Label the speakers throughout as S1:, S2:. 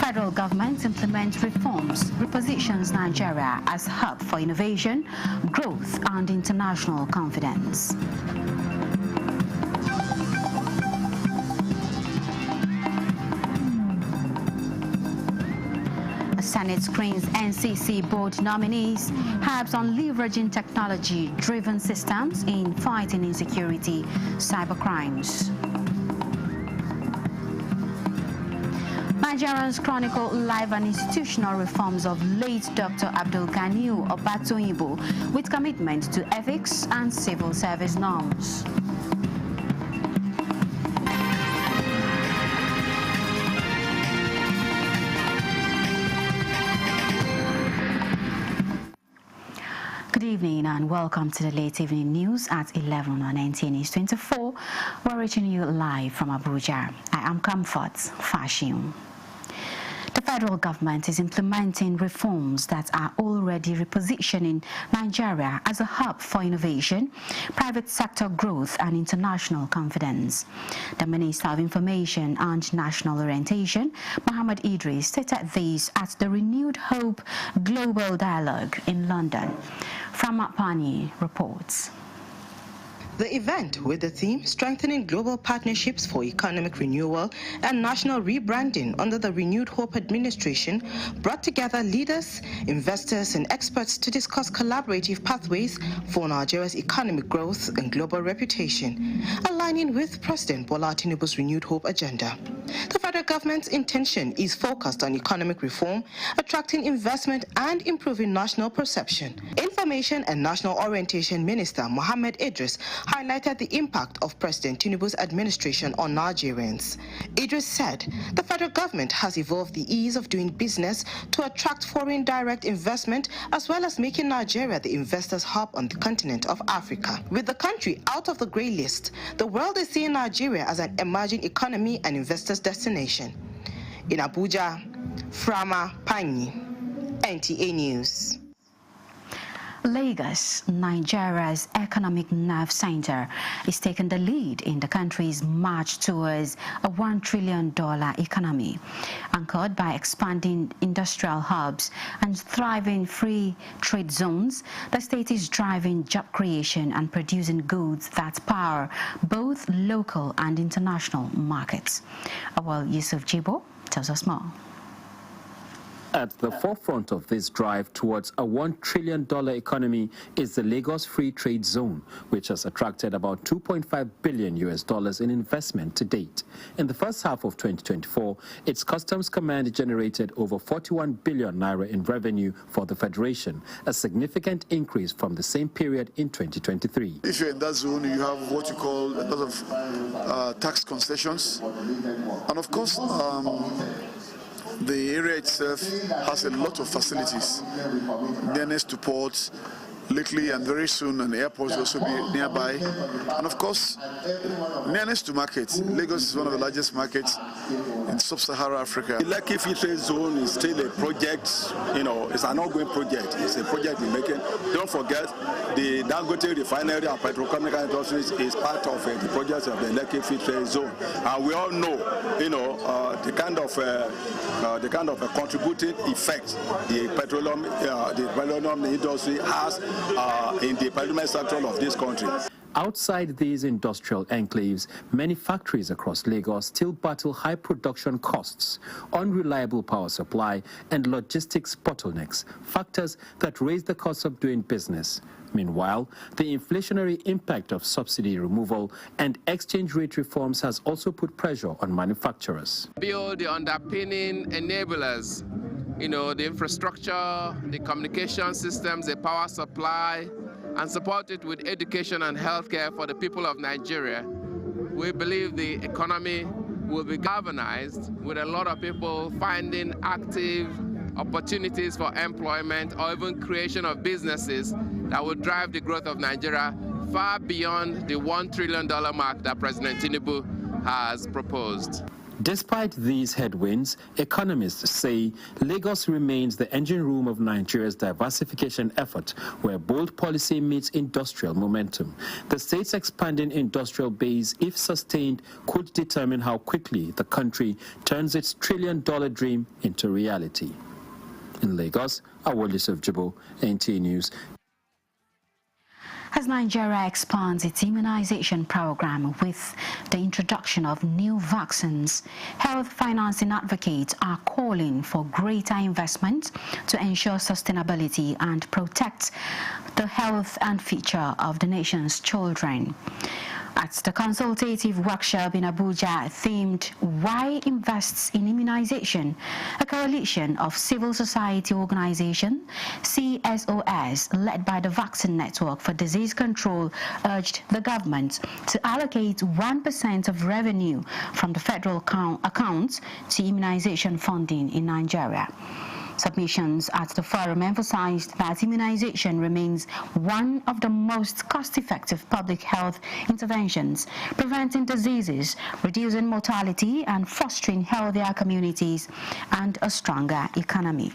S1: federal government implements reforms, repositions Nigeria as hub for innovation, growth and international confidence. The Senate screens NCC board nominees, helps on leveraging technology-driven systems in fighting insecurity, cybercrimes. Nigerians chronicle life and institutional reforms of late Dr. Abdul Ganiu Obatoyibo with commitment to ethics and civil service norms. Good evening and welcome to the late evening news at 11 on NTA News24. We're reaching you live from Abuja. I am Comfort Fashim. The federal government is implementing reforms that are already repositioning Nigeria as a hub for innovation, private sector growth and international confidence. The Minister of Information and National Orientation, Mohammed Idris, stated this at the Renewed Hope Global Dialogue in London. Framapani reports.
S2: The event, with the theme Strengthening Global Partnerships for Economic Renewal and National Rebranding under the Renewed Hope administration, brought together leaders, investors and experts to discuss collaborative pathways for Nigeria's economic growth and global reputation, aligning with President Bola Tinubu's Renewed Hope agenda. The federal government's intention is focused on economic reform, attracting investment and improving national perception. Information and National Orientation Minister Mohammed Idris highlighted the impact of President Tinubu's administration on Nigerians. Idris said the federal government has evolved the ease of doing business to attract foreign direct investment, as well as making Nigeria the investors' hub on the continent of Africa. With the country out of the grey list, the world is seeing Nigeria as an emerging economy and investors' destination. In Abuja, Frama Pani, NTA News.
S1: Lagos, Nigeria's economic nerve center, is taking the lead in the country's march towards a $1 trillion economy. Anchored by expanding industrial hubs and thriving free trade zones, the state is driving job creation and producing goods that power both local and international markets. Awal Yusuf Jibo tells us more.
S3: At the forefront of this drive towards a $1 trillion economy is the Lagos Free Trade Zone, which has attracted about $2.5 billion in investment to date. In the first half of 2024, its customs command generated over 41 billion naira in revenue for the Federation, a significant increase from the same period in 2023.
S4: If you're in that zone, you have what you call a lot of tax concessions. And of course, the area itself has a lot of facilities, nearness to ports. Lately and very soon an airport will also be nearby, and of course nearness to markets. Lagos is one of the largest markets in sub-Saharan Africa.
S5: The Lekki Free Trade Zone is still a project, it's an ongoing project. It's a project in making. Don't forget, the Dangote refinery and petrochemical industries is part of the project of the Lekki Free Trade Zone, and we all know, the kind of a contributing effect the petroleum industry has in the petroleum sector of this country.
S3: Outside these industrial enclaves, many factories across Lagos still battle high production costs, unreliable power supply, and logistics bottlenecks, factors that raise the cost of doing business. Meanwhile, the inflationary impact of subsidy removal and exchange rate reforms has also put pressure on manufacturers.
S6: Build the underpinning enablers, the infrastructure, the communication systems, the power supply, and support it with education and healthcare for the people of Nigeria. We believe the economy will be galvanized with a lot of people finding active opportunities for employment or even creation of businesses that will drive the growth of Nigeria far beyond the $1 trillion mark that President Tinubu has proposed.
S3: Despite these headwinds, economists say Lagos remains the engine room of Nigeria's diversification effort, where bold policy meets industrial momentum. The state's expanding industrial base, if sustained, could determine how quickly the country turns its trillion-dollar dream into reality. In Lagos, Awol Yusuf Jibo, NTA News.
S1: As Nigeria expands its immunization program with the introduction of new vaccines, health financing advocates are calling for greater investment to ensure sustainability and protect the health and future of the nation's children. At the consultative workshop in Abuja themed Why Invests in Immunization, a coalition of civil society organization, CSOS, led by the Vaccine Network for Disease Control, urged the government to allocate 1% of revenue from the federal accounts to immunization funding in Nigeria. Submissions at the forum emphasized that immunization remains one of the most cost-effective public health interventions, preventing diseases, reducing mortality, and fostering healthier communities and a stronger economy.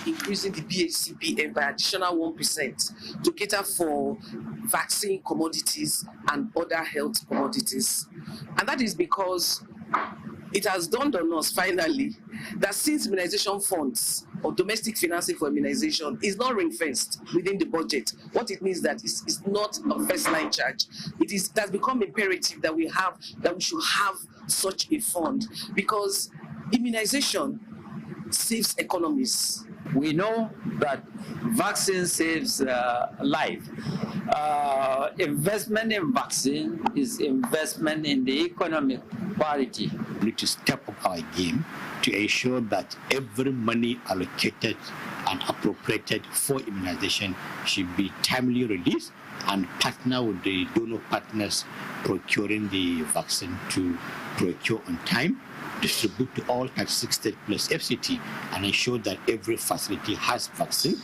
S7: Increasing the BHCPM by additional 1% to cater for vaccine commodities and other health commodities. And that is because it has dawned on us finally that since immunization funds or domestic financing for immunization is not ring-fenced within the budget, what it means that it's not a first-line charge. It has become imperative that we should have such a fund, because immunization saves economies.
S8: We know that vaccine saves life. Investment in vaccine is investment in the economic quality.
S9: We need to step up our game to ensure that every money allocated and appropriated for immunization should be timely released and partner with the donor partners procuring the vaccine to procure on time, distribute to all 36 states plus FCT, and ensure that every facility has vaccine.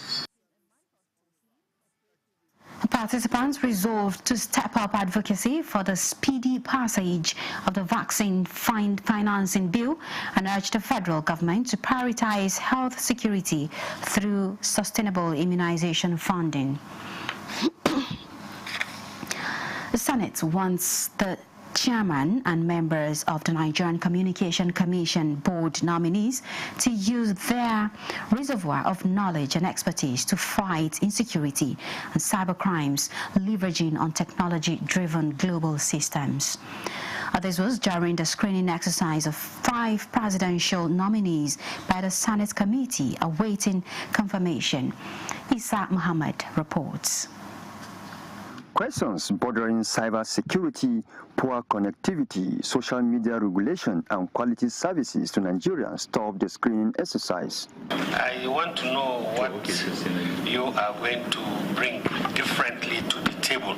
S1: Participants resolved to step up advocacy for the speedy passage of the vaccine financing bill and urged the federal government to prioritize health security through sustainable immunization funding. The Senate wants the chairman and members of the Nigerian Communication Commission board nominees to use their reservoir of knowledge and expertise to fight insecurity and cybercrimes, leveraging on technology-driven global systems. This was during the screening exercise of 5 presidential nominees by the Senate committee awaiting confirmation. Isa Muhammad reports.
S10: Questions bordering cybersecurity, poor connectivity, social media regulation, and quality services to Nigerians top the screening exercise.
S11: I want to know what you are going to bring differently to the table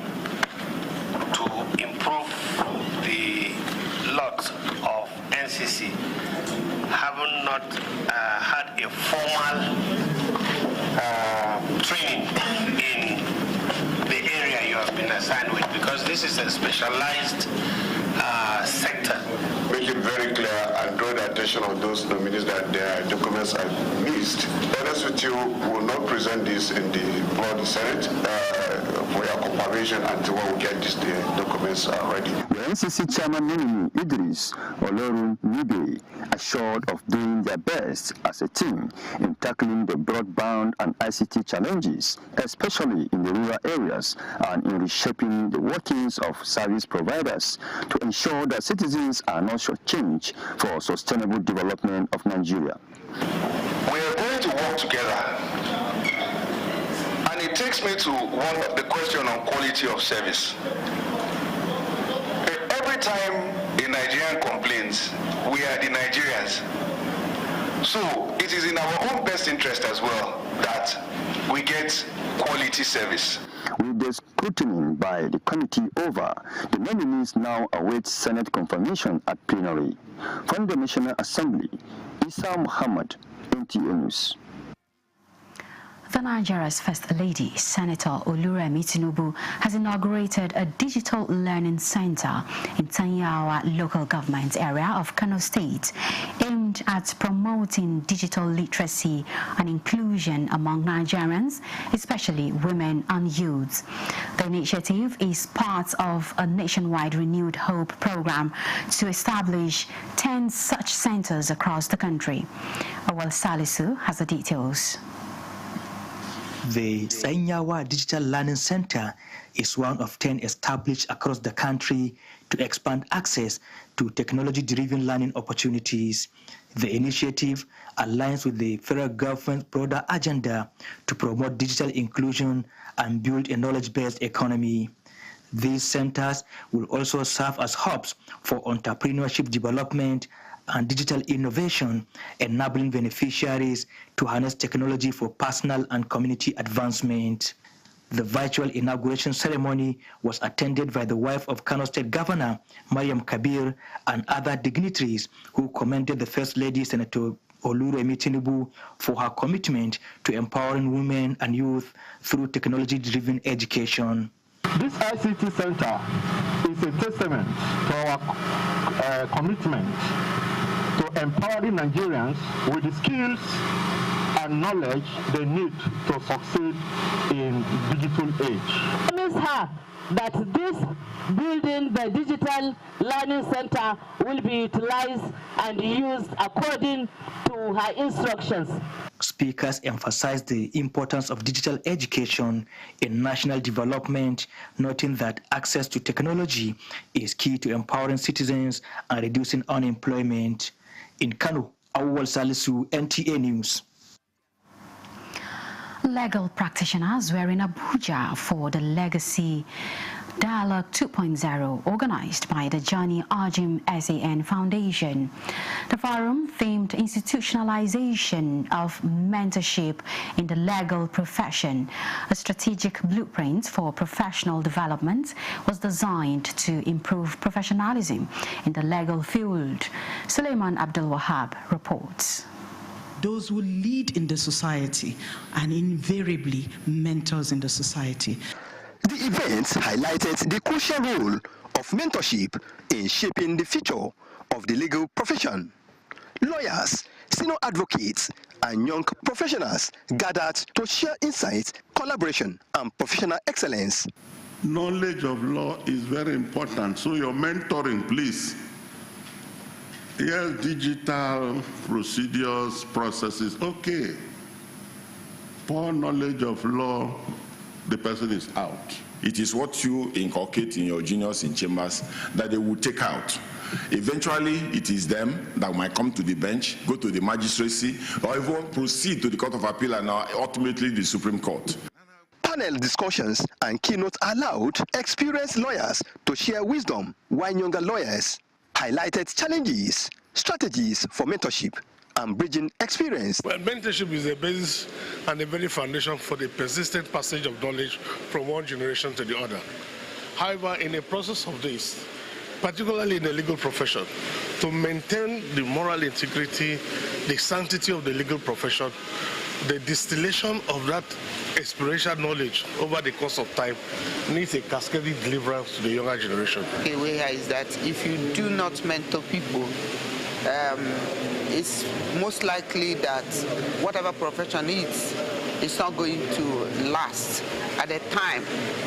S11: to improve the lot of NCC, having not had a formal training in the area you have been assigned with, because this is a specialized sector.
S12: Make it very clear and draw the attention of those nominees that their documents are missed. Be honest with you, we will not present this in the floor of the Senate for your confirmation until we get these documents ready.
S10: The NCC chairman nominee Idris Olorun Nibe assured of doing their best as a team in tackling the broadband and ICT challenges, especially in the rural areas, and in reshaping the workings of service providers to ensure that citizens are not shortchanged for sustainable development of Nigeria.
S12: We are going to work together, and it takes me to one of the question on quality of service. Every time a Nigerian complains, we are the Nigerians. So it is in our own best interest as well that we get quality service.
S10: With the scrutiny by the committee over, the nominees now await Senate confirmation at plenary. From the National Assembly, Isa Muhammad, NTA News.
S1: The Nigeria's First Lady, Senator Oluremi Tinubu, has inaugurated a digital learning center in Tanyawa local government area of Kano State, aimed at promoting digital literacy and inclusion among Nigerians, especially women and youths. The initiative is part of a nationwide Renewed Hope program to establish 10 such centers across the country. Awal Salisu has the details.
S13: The Sanyawa Digital Learning Center is one of 10 established across the country to expand access to technology-driven learning opportunities. The initiative aligns with the federal government's broader agenda to promote digital inclusion and build a knowledge-based economy. These centers will also serve as hubs for entrepreneurship development and digital innovation, enabling beneficiaries to harness technology for personal and community advancement. The virtual inauguration ceremony was attended by the wife of Kano State Governor, Mariam Kabir, and other dignitaries who commended the First Lady, Senator Oluremi Tinubu, for her commitment to empowering women and youth through technology-driven education.
S14: This ICT Center is a testament to our commitment to empowering Nigerians with the skills and knowledge they need to succeed in digital age.
S15: I promise her that this building, the Digital Learning Center, will be utilized and used according to her instructions.
S13: Speakers emphasized the importance of digital education in national development, noting that access to technology is key to empowering citizens and reducing unemployment. In Kano, Awal Salisu, NTA News.
S1: Legal practitioners were in Abuja for the Legacy Dialogue 2.0 organized by the Johnny Ajim SAN Foundation. The forum, themed institutionalization of mentorship in the legal profession, a strategic blueprint for professional development, was designed to improve professionalism in the legal field. Suleiman Abdul Wahab reports.
S16: Those who lead in the society and invariably mentors in the society.
S10: The event highlighted the crucial role of mentorship in shaping the future of the legal profession. Lawyers, senior advocates, and young professionals gathered to share insights, collaboration, and professional excellence.
S17: Knowledge of law is very important, so your mentoring, please. Yes, digital procedures, processes, okay. Poor knowledge of law, the person is out.
S18: It is what you inculcate in your juniors in chambers that they will take out. Eventually, it is them that might come to the bench, go to the magistracy, or even proceed to the Court of Appeal and ultimately the Supreme Court.
S10: Panel discussions and keynotes allowed experienced lawyers to share wisdom, while younger lawyers highlighted challenges, strategies for mentorship, and bridging experience.
S19: Well, mentorship is a basis and a very foundation for the persistent passage of knowledge from one generation to the other. However, in the process of this, particularly in the legal profession, to maintain the moral integrity, the sanctity of the legal profession, the distillation of that experiential knowledge over the course of time needs a cascading deliverance to the younger generation.
S20: The way is that if you do not mentor people, it's most likely that whatever profession needs is not going to last. At the time,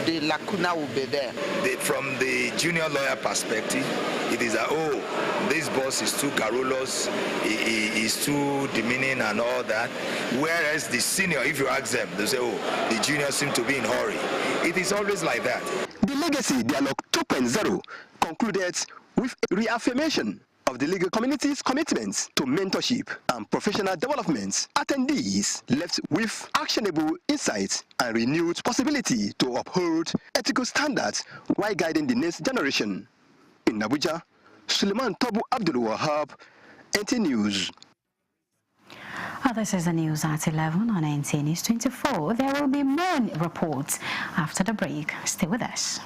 S20: the lacuna will be there.
S21: From the junior lawyer perspective, it is that, oh, this boss is too garrulous, he is too demeaning and all that. Whereas the senior, if you ask them, they say, oh, the juniors seem to be in a hurry. It is always like that.
S10: The Legacy Dialogue 2.0 concluded with a reaffirmation of the legal community's commitments to mentorship and professional development. Attendees left with actionable insights and renewed possibility to uphold ethical standards while guiding the next generation. In Abuja, Suleiman Tobu Abdul Wahab, NTA News.
S1: This is the news at 11 on NTA News24. There will be more reports after the break. Stay with us.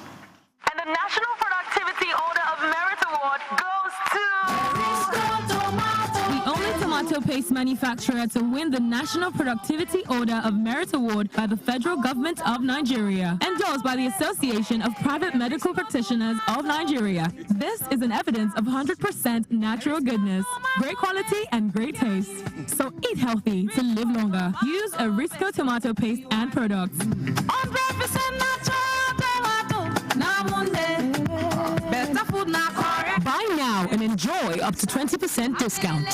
S22: And the National Productivity Order of Merit Award goes to... The only tomato
S2: paste manufacturer to win the National Productivity Order of Merit Award by the federal government of Nigeria, endorsed by the Association of Private Medical Practitioners of Nigeria. This is an evidence of 100% natural goodness, great quality and great taste. So eat healthy to live longer. Use Arisco tomato paste and products. 100% natural tomato. Better food now. Buy now and enjoy up to 20% discount.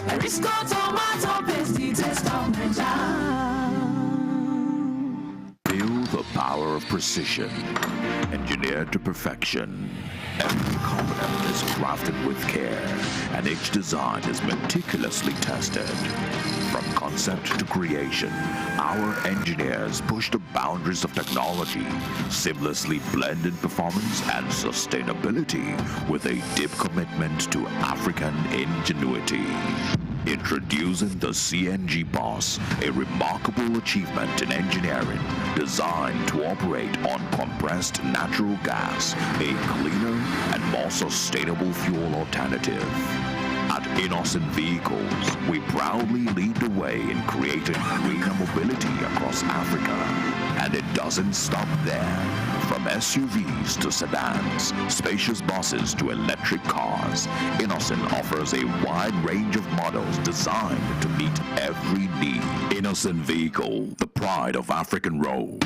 S2: Arisco tomato paste, taste of Nigeria.
S4: Feel the power of precision, engineered to perfection. Every component is crafted with care, and each design is meticulously tested. From concept to creation, our engineers push the boundaries of technology, seamlessly blending performance and sustainability with a deep commitment to African ingenuity. Introducing the CNG Boss, a remarkable achievement in engineering designed to operate on compressed natural gas, a cleaner and more sustainable fuel alternative. At Innocent Vehicles, we proudly lead the way in creating greener mobility across Africa. And it doesn't stop there. From SUVs to sedans, spacious buses to electric cars, Innocent offers a wide range of models designed to meet every need. Innocent Vehicle, the pride of African road.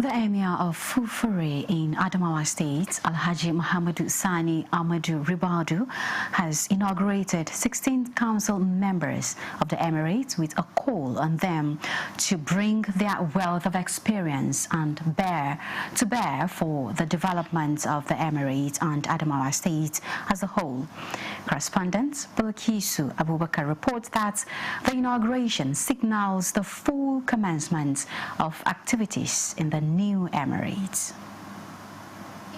S1: The Emir of Fufure in Adamawa State, Alhaji Muhammadu Sani Ahmadu Ribadu, has inaugurated 16 council members of the Emirates with a call on them to bring their wealth of experience and bear for the development of the Emirates and Adamawa State as a whole. Correspondent Bulkisu Abubakar reports that the inauguration signals the full commencement of activities in the new Emirates.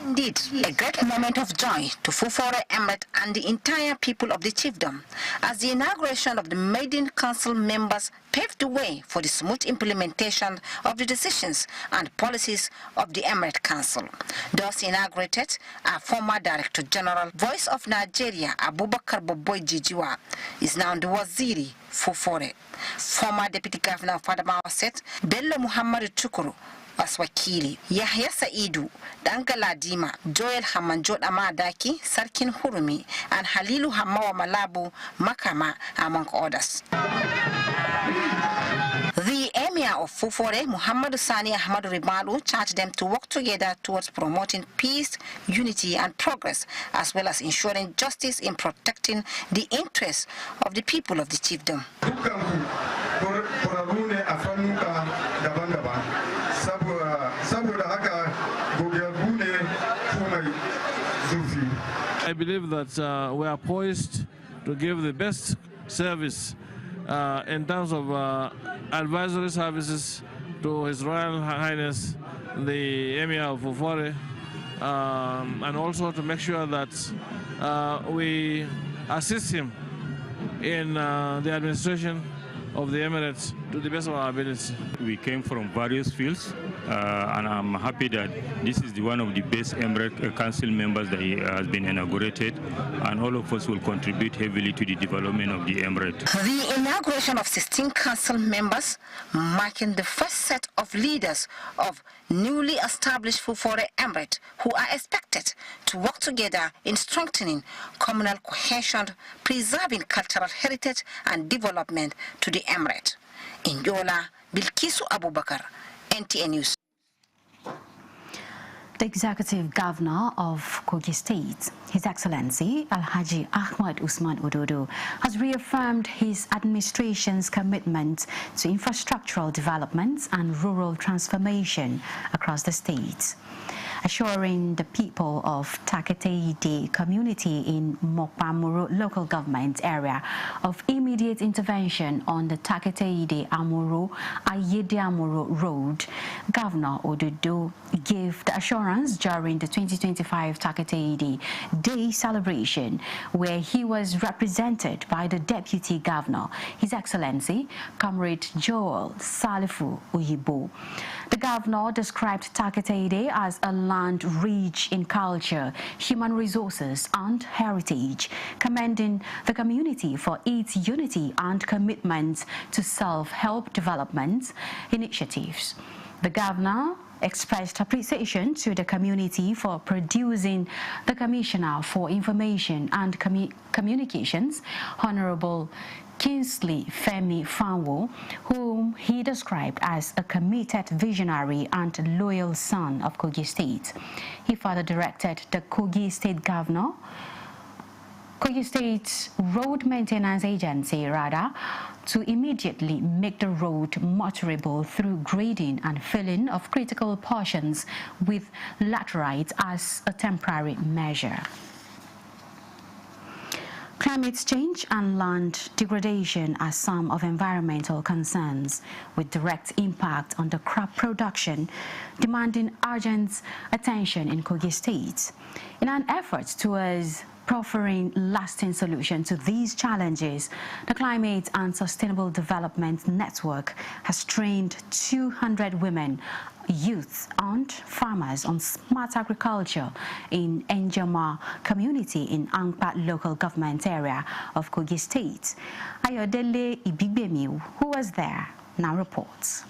S23: Indeed, a great moment of joy to Fufore Emirate and the entire people of the chiefdom, as the inauguration of the maiden council members paved the way for the smooth implementation of the decisions and policies of the Emirate Council. Thus inaugurated are former Director General, Voice of Nigeria, Abubakar Boboy Jijiwa, is now the Waziri Fufore. Former Deputy Governor of Adamawa State, Bello Muhammadu Tukuru, as wakili, Yahya Saidu, Dangaladima, Joel Hamanjot Amadaki, Sarkin Hurumi, and Halilu Hamawa Malabu Makama, among others. The Emir of Fufore, Muhammadu Sani Ahmadu Ribadu, charged them to work together towards promoting peace, unity, and progress, as well as ensuring justice in protecting the interests of the people of the chiefdom.
S24: I believe that we are poised to give the best service in terms of advisory services to His Royal Highness the Emir of Fufore, and also to make sure that we assist him in the administration of the Emirates to the best of our ability.
S25: We came from various fields, and I'm happy that this is one of the best Emirate Council members that has been inaugurated, and all of us will contribute heavily to the development of the Emirate.
S23: The inauguration of 16 council members, marking the first set of leaders of newly established Fufore Emirate, who are expected to work together in strengthening communal cohesion, preserving cultural heritage and development to the Emirate. In Yola, Bilkisu Abubakar, NTA News.
S1: The Executive Governor of Kogi State, His Excellency Alhaji Ahmad Usman Ododo, has reaffirmed his administration's commitment to infrastructural development and rural transformation across the state. assuring the people of Taketeide community in Mokpamuro local government area of immediate intervention on the Taketeide-Amuro-Ayede-Amuro road. Governor Ododo gave the assurance during the 2025 Taketeide Day celebration, where he was represented by the Deputy Governor, His Excellency Comrade Joel Salifu Uyibo. The governor described Taketeide as a land rich in culture, human resources and heritage, commending the community for its unity and commitment to self-help development initiatives. The governor expressed appreciation to the community for producing the Commissioner for Information and Communications, Honorable Kingsley Femi Fanwo, whom he described as a committed visionary and loyal son of Kogi State. He further directed the Kogi State Governor, Kogi State Road Maintenance Agency, to immediately make the road motorable through grading and filling of critical portions with laterite as a temporary measure. Climate change and land degradation are some of environmental concerns with direct impact on the crop production, demanding urgent attention in Kogi State. In an effort towards proffering lasting solutions to these challenges, the Climate and Sustainable Development Network has trained 200 women, youth and farmers on smart agriculture in Enjama community in Angpa local government area of Kogi State. Ayodele Ibigbemi, who was there, now reports.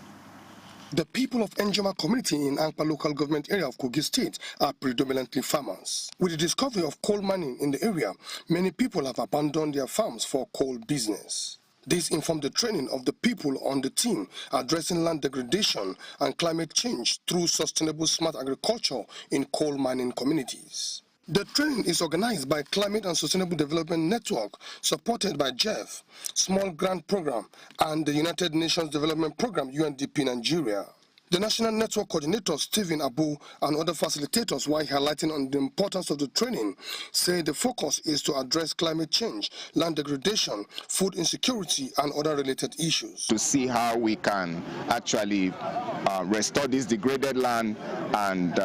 S3: The people of Enjama community in Angpa local government area of Kogi State are predominantly farmers. With the discovery of coal mining in the area, many people have abandoned their farms for coal business. This informed the training of the people on the team addressing land degradation and climate change through sustainable smart agriculture in coal mining communities. The training is organized by Climate and Sustainable Development Network, supported by JEF, Small Grant Program, and the United Nations Development Program, UNDP Nigeria. The National Network Coordinator, Stephen Abu, and other facilitators, while highlighting on the importance of the training, say the focus is to address climate change, land degradation, food insecurity, and other related issues.
S5: To see how we can actually restore this degraded land and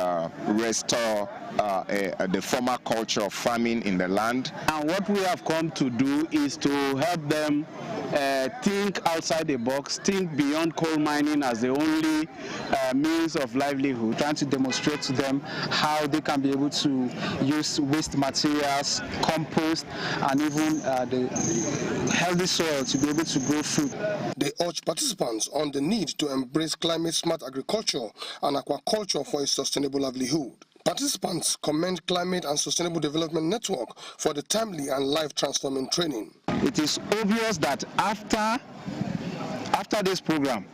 S5: restore the former culture of farming in the land.
S6: And what we have come to do is to help them think outside the box, think beyond coal mining as the only means of livelihood, trying to demonstrate to them how they can be able to use waste materials, compost, and even the healthy soil to be able to grow food.
S3: They urge participants on the need to embrace climate-smart agriculture and aquaculture for a sustainable livelihood. Participants commend Climate and Sustainable Development Network for the timely and life-transforming training.
S6: It is obvious that after this program,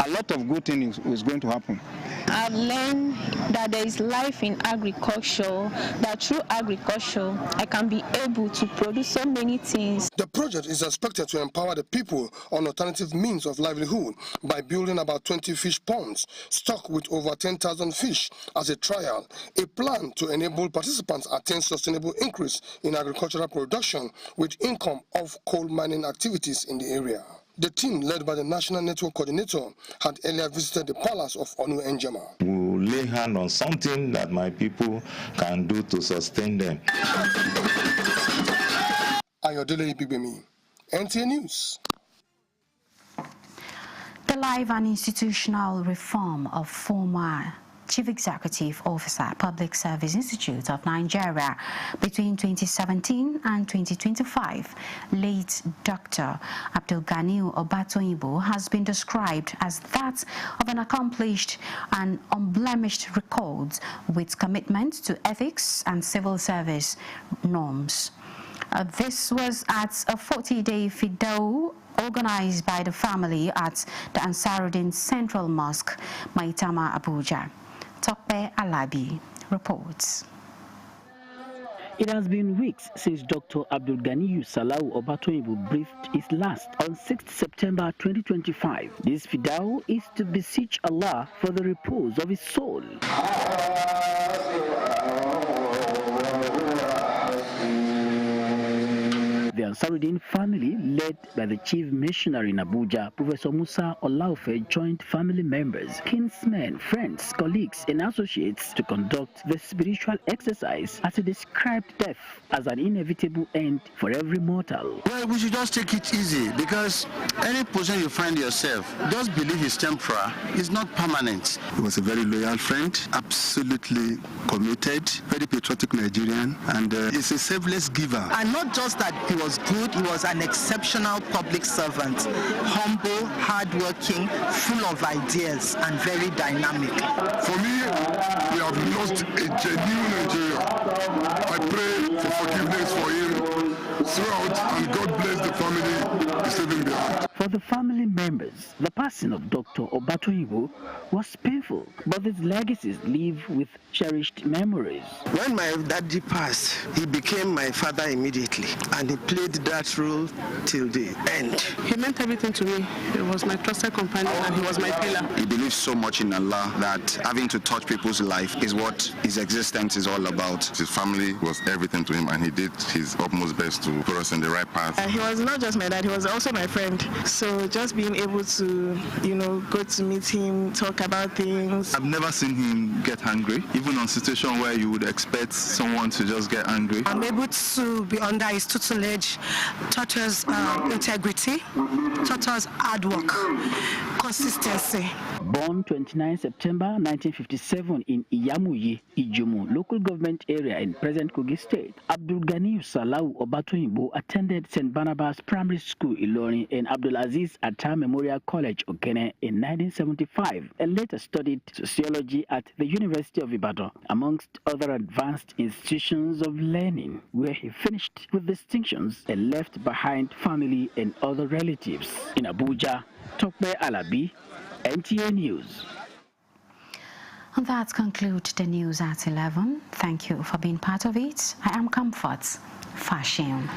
S6: a lot of good things is going to happen.
S7: I've learned that there is life in agriculture, that through agriculture I can be able to produce so many things.
S3: The project is expected to empower the people on alternative means of livelihood by building about 20 fish ponds, stocked with over 10,000 fish as a trial, a plan to enable participants attain sustainable increase in agricultural production with income of coal mining activities in the area. The team, led by the National Network Coordinator, had earlier visited the palace of Onu Enjama.
S8: We will lay hand on something that my people can do to sustain them.
S3: Ayodele Ibigbemi, NTA News.
S1: The life and institutional reform of former Chief Executive Officer, Public Service Institute of Nigeria between 2017 and 2025, late Dr. Abdulganiu Obatoyibo, has been described as that of an accomplished and unblemished record with commitment to ethics and civil service norms. This was at a 40-day Fidao organized by the family at the Ansaruddin Central Mosque, Maitama, Abuja. Tokpe Alabi reports.
S26: It has been weeks since Dr. Abdulganiyu Salau Obatoyibo breathed his last on 6th September 2025. This fidao is to beseech Allah for the repose of his soul. the Ansarudin family, led by the chief missionary in Abuja, Professor Musa Olaufe, joined family members, kinsmen, friends, colleagues, and associates to conduct the spiritual exercise as he described death as an inevitable end for every mortal.
S9: Well, we should just take it easy, because any position you find yourself, just believe it's temporary, it's not permanent.
S11: He was a very loyal friend, absolutely committed, very patriotic Nigerian, and he's a selfless giver.
S12: And not just that he was good, he was an exceptional public servant, humble, hardworking, full of ideas, and very dynamic.
S13: For me, we have lost a genuine Nigerian. I pray for forgiveness for him throughout, and God bless the family he's leaving behind.
S26: For the family members, the passing of Dr. Obatoyibo was painful, but his legacies live with cherished memories.
S14: When my daddy passed, he became my father immediately, and he played that role till the end.
S15: He meant everything to me. He was my trusted companion, and he was my pillar.
S11: He believes so much in Allah that having to touch people's life is what his existence is all about.
S13: His family was everything to him, and he did his utmost best to put us in the right path.
S15: He was not just my dad, he was also my friend. So just being able to, go to meet him, talk about things.
S11: I've never seen him get angry, even on situations where you would expect someone to just get angry.
S12: I'm able to be under his tutelage, taught us integrity, taught us hard work, consistency.
S26: Born 29 September 1957 in Iyamuyi, Ijumu, local government area in present Kogi State, Abdul Ganiyu Salau Obatoyibo attended St. Barnabas Primary School, Ilorin, and Abdulaziz Atta Memorial College, Okene, in 1975, and later studied sociology at the University of Ibadan, amongst other advanced institutions of learning, where he finished with distinctions and left behind family and other relatives. In Abuja, Tokbe Alabi, NTA News.
S1: And that concludes the news at 11. Thank you for being part of it. I am Comfort Fashion.